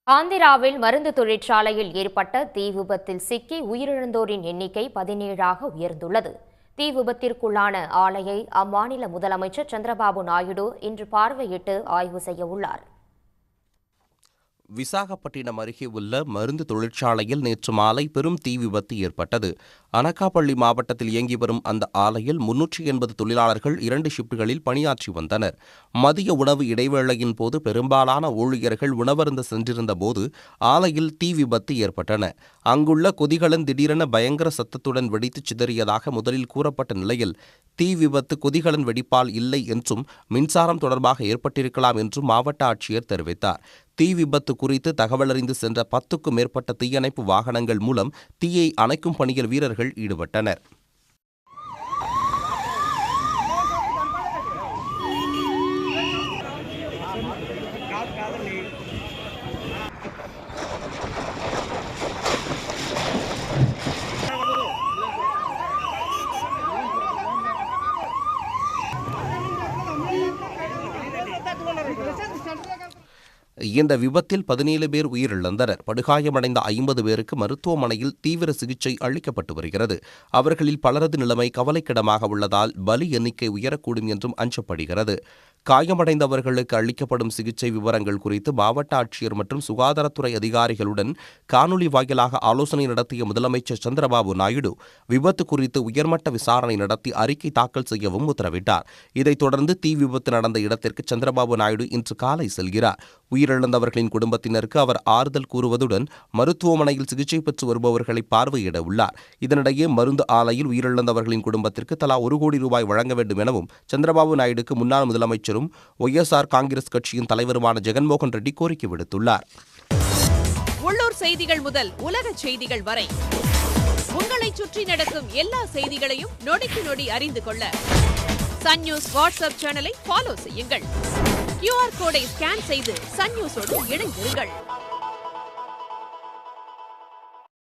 ஆந்திராவில் மருந்து தொழிற்சாலையில் ஏற்பட்ட தீ விபத்தில் சிக்கி உயிரிழந்தோரின் எண்ணிக்கை 17ஆக உயர்ந்துள்ளது. தீ விபத்திற்குள்ளான ஆலையை அம்மாநில முதலமைச்சர் சந்திரபாபு நாயுடு இன்று பார்வையிட்டு ஆய்வு செய்ய உள்ளார். விசாகப்பட்டினம் அருகே உள்ள மருந்து தொழிற்சாலையில் நேற்று மாலை பெரும் தீ விபத்து ஏற்பட்டது. அனகாப்பள்ளி மாவட்டத்தில் இயங்கி வரும் அந்த ஆலையில் 380 தொழிலாளர்கள் 2 ஷிப்டுகளில் பணியாற்றி வந்தனர். மதிய உணவு இடைவேளையின் போது பெரும்பாலான ஊழியர்கள் உணவருந்த சென்றிருந்த போது ஆலையில் தீ விபத்து ஏற்பட்டன. அங்குள்ள கொதிகலன் திடீரென பயங்கர சத்தத்துடன் வெடித்து சிதறியதாக முதலில் கூறப்பட்ட நிலையில் தீ விபத்து கொதிகலன் வெடிப்பால் இல்லை என்றும் மின்சாரம் தொடர்பாக ஏற்பட்டிருக்கலாம் என்றும் மாவட்ட ஆட்சியர் தெரிவித்தார். தீ விபத்து குறித்து தகவலறிந்து சென்ற 10க்கும் மேற்பட்ட தீயணைப்பு வாகனங்கள் மூலம் தீயை அணைக்கும் பணியில் வீரர்கள் ஈடுபட்டனர். இந்த விபத்தில் 17 பேர் உயிரிழந்தனர். படுகாயமடைந்த 50 பேருக்கு மருத்துவமனையில் தீவிர சிகிச்சை அளிக்கப்பட்டு வருகிறது. அவர்களில் பலரது நிலைமை கவலைக்கிடமாக உள்ளதால் பலி எண்ணிக்கை உயரக்கூடும் என்றும் அஞ்சப்படுகிறது. காயமடைந்தவர்களுக்கு அளிக்கப்படும் சிகிச்சை விவரங்கள் குறித்து மாவட்ட ஆட்சியர் மற்றும் சுகாதாரத்துறை அதிகாரிகளுடன் காணொலி வாயிலாக ஆலோசனை நடத்திய முதலமைச்சர் சந்திரபாபு நாயுடு விபத்து குறித்து உயர்மட்ட விசாரணை நடத்தி அறிக்கை தாக்கல் செய்யவும் உத்தரவிட்டார். இதைத் தொடர்ந்து தீ விபத்து நடந்த இடத்திற்கு சந்திரபாபு நாயுடு இன்று காலை செல்கிறார். உயிரிழந்தவர்களின் குடும்பத்தினருக்கு அவர் ஆறுதல் கூறுவதுடன் மருத்துவமனையில் சிகிச்சை பெற்று வருபவர்களை பார்வையிட உள்ளார். இதனிடையே மருந்து ஆலையில் உயிரிழந்தவர்களின் குடும்பத்திற்கு தலா 1 கோடி ரூபாய் வழங்க வேண்டும் எனவும் சந்திரபாபு நாயுடுக்கு முன்னாள் முதலமைச்சரும் ஒய்எஸ்ஆர் காங்கிரஸ் கட்சியின் தலைவருமான ஜெகன்மோகன் ரெட்டி கோரிக்கை விடுத்துள்ளார். உள்ளூர் செய்திகள் முதல் உலக செய்திகள் வரை உங்களை சுற்றி நடக்கும் எல்லா செய்திகளையும் நொடிக்கு நொடி அறிந்து கொள்ள சன் நியூஸ் வாட்ஸ்அப் சேனலை ஃபாலோ செய்யுங்கள். QR கோடை ஸ்கேன் செய்து சன் நியூஸோடு இணைந்திருங்கள்.